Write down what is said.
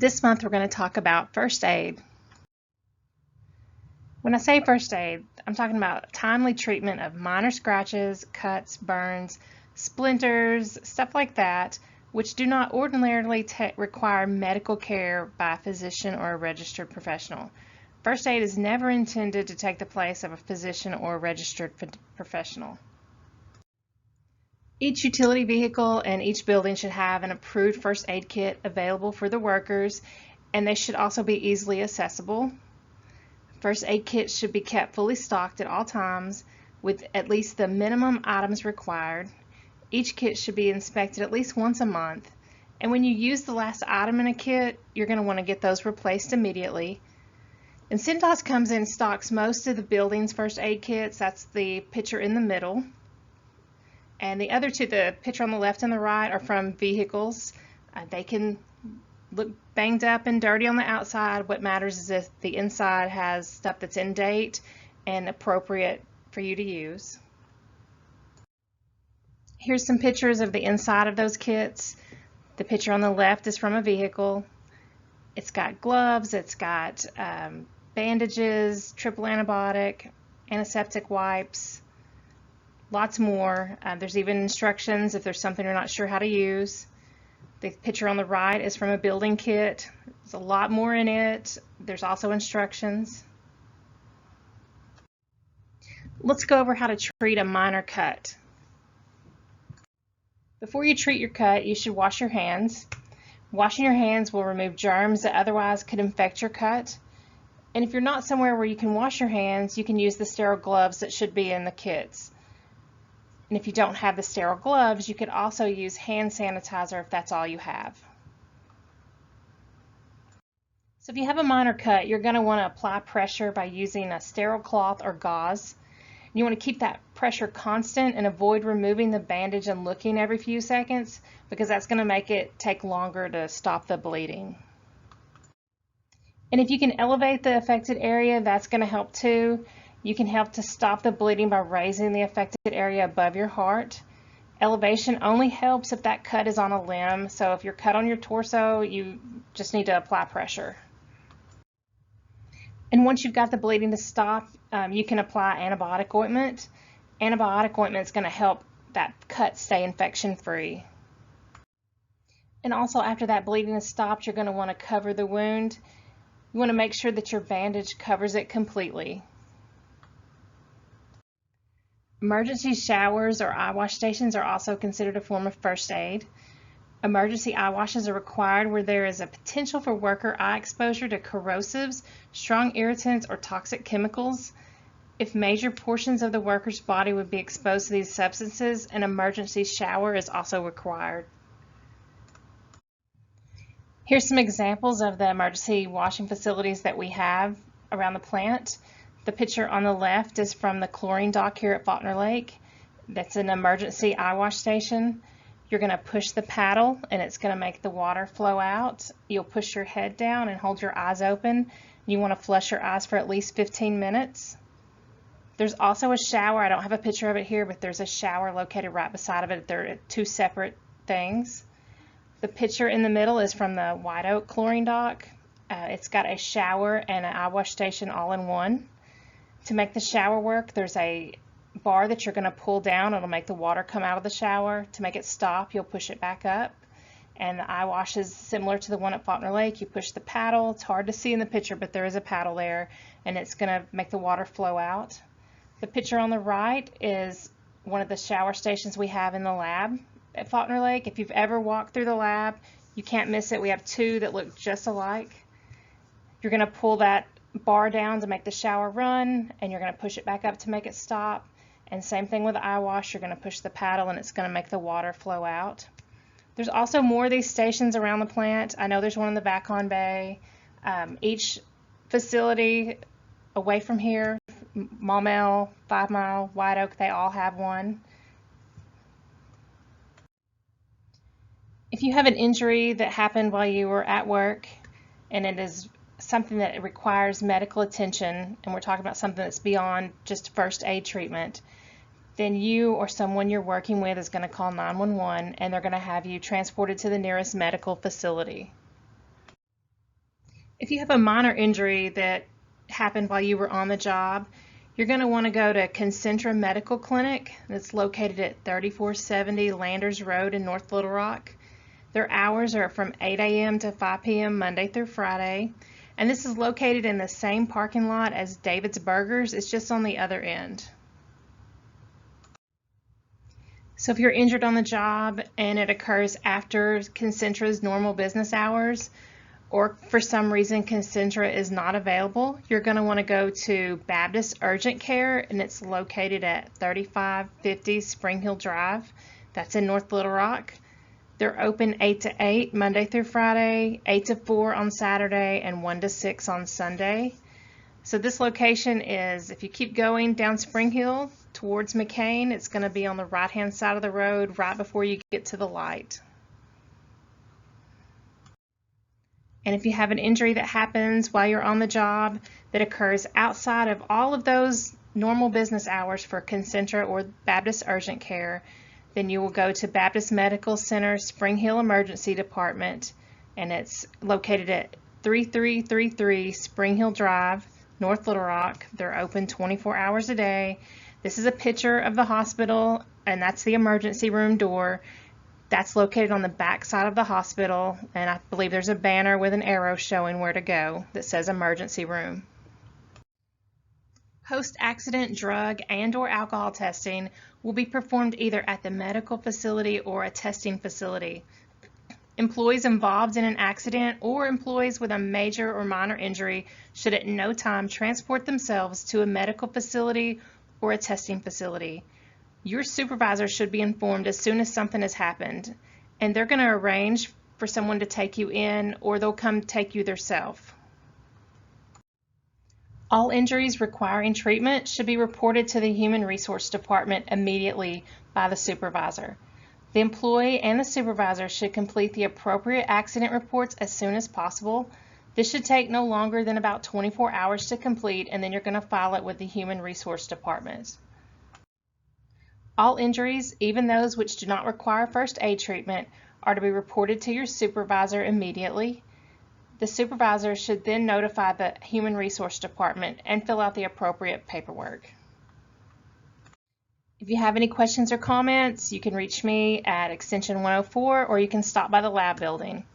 This month we're going to talk about first aid. When I say first aid, I'm talking about timely treatment of minor scratches, cuts, burns, splinters, stuff like that, which do not ordinarily require medical care by a physician or a registered professional. First aid is never intended to take the place of a physician or a registered professional. Each utility vehicle and each building should have an approved first aid kit available for the workers, and they should also be easily accessible. First aid kits should be kept fully stocked at all times with at least the minimum items required. Each kit should be inspected at least once a month, and when you use the last item in a kit, you're going to want to get those replaced immediately. And Cintas comes in stocks most of the building's first aid kits. That's the picture in the middle. And the other two, the picture on the left and the right, are from vehicles. They can look banged up and dirty on the outside. What matters is if the inside has stuff that's in date and appropriate for you to use. Here's some pictures of the inside of those kits. The picture on the left is from a vehicle. It's got gloves, it's got bandages, triple antibiotic, antiseptic wipes, lots more. There's even instructions if there's something you're not sure how to use. The picture on the right is from a building kit. There's a lot more in it. There's also instructions. Let's go over how to treat a minor cut. Before you treat your cut, you should wash your hands. Washing your hands will remove germs that otherwise could infect your cut. And if you're not somewhere where you can wash your hands, you can use the sterile gloves that should be in the kits. And if you don't have the sterile gloves, you could also use hand sanitizer if that's all you have. So if you have a minor cut, you're going to want to apply pressure by using a sterile cloth or gauze. You want to keep that pressure constant and avoid removing the bandage and looking every few seconds, because that's going to make it take longer to stop the bleeding. And if you can elevate the affected area, that's going to help too. You can help to stop the bleeding by raising the affected area above your heart. Elevation only helps if that cut is on a limb, so if you're cut on your torso, you just need to apply pressure. And once you've got the bleeding to stop, you can apply antibiotic ointment. Antibiotic ointment is going to help that cut stay infection-free. And also after that bleeding is stopped, you're going to want to cover the wound. You want to make sure that your bandage covers it completely. Emergency showers or eye wash stations are also considered a form of first aid. Emergency eye washes are required where there is a potential for worker eye exposure to corrosives, strong irritants, or toxic chemicals. If major portions of the worker's body would be exposed to these substances, an emergency shower is also required. Here's some examples of the emergency washing facilities that we have around the plant. The picture on the left is from the chlorine dock here at Faulkner Lake. That's an emergency eye wash station. You're going to push the paddle and it's going to make the water flow out. You'll push your head down and hold your eyes open. You want to flush your eyes for at least 15 minutes. There's also a shower. I don't have a picture of it here, but there's a shower located right beside of it. They're two separate things. The picture in the middle is from the White Oak chlorine dock. It's got a shower and an eye wash station all in one. To make the shower work, there's a bar that you're going to pull down. It'll make the water come out of the shower. To make it stop, you'll push it back up. And the eye wash is similar to the one at Faulkner Lake. You push the paddle. It's hard to see in the picture, but there is a paddle there, and it's going to make the water flow out. The picture on the right is one of the shower stations we have in the lab at Faulkner Lake. If you've ever walked through the lab, you can't miss it. We have two that look just alike. You're going to pull that bar down to make the shower run, and you're going to push it back up to make it stop. And same thing with the eye wash. You're going to push the paddle and it's going to make the water flow out. There's also more of these stations around the plant. I know there's one in the Vacon Bay. Each facility away from here, Maumelle, 5 Mile, White Oak, they all have one. If you have an injury that happened while you were at work and it is something that requires medical attention, and we're talking about something that's beyond just first aid treatment, then you or someone you're working with is going to call 911 and they're going to have you transported to the nearest medical facility. If you have a minor injury that happened while you were on the job, you're going to want to go to Concentra Medical Clinic that's located at 3470 Landers Road in North Little Rock. Their hours are from 8 a.m. to 5 p.m. Monday through Friday, and this is located in the same parking lot as David's Burgers. It's just on the other end. So if you're injured on the job and it occurs after Concentra's normal business hours, or for some reason Concentra is not available, you're going to want to go to Baptist Urgent Care, and it's located at 3550 Spring Hill Drive. That's in North Little Rock. They're open 8 to 8 Monday through Friday, 8 to 4 on Saturday, and 1 to 6 on Sunday. So this location is, if you keep going down Spring Hill towards McCain, it's going to be on the right-hand side of the road right before you get to the light. And if you have an injury that happens while you're on the job that occurs outside of all of those normal business hours for Concentra or Baptist Urgent Care, then you will go to Baptist Medical Center Spring Hill Emergency Department, and it's located at 3333 Spring Hill Drive, North Little Rock. They're open 24 hours a day. This is a picture of the hospital, and that's the emergency room door. That's located on the back side of the hospital, and I believe there's a banner with an arrow showing where to go that says emergency room. Post-accident drug and/or alcohol testing will be performed either at the medical facility or a testing facility. Employees involved in an accident or employees with a major or minor injury should at no time transport themselves to a medical facility or a testing facility. Your supervisor should be informed as soon as something has happened, and they're going to arrange for someone to take you in, or they'll come take you themselves. All injuries requiring treatment should be reported to the Human Resource Department immediately by the supervisor. The employee and the supervisor should complete the appropriate accident reports as soon as possible. This should take no longer than about 24 hours to complete, and then you're going to file it with the Human Resource Department. All injuries, even those which do not require first aid treatment, are to be reported to your supervisor immediately. The supervisor should then notify the Human Resource Department and fill out the appropriate paperwork. If you have any questions or comments, you can reach me at extension 104, or you can stop by the lab building.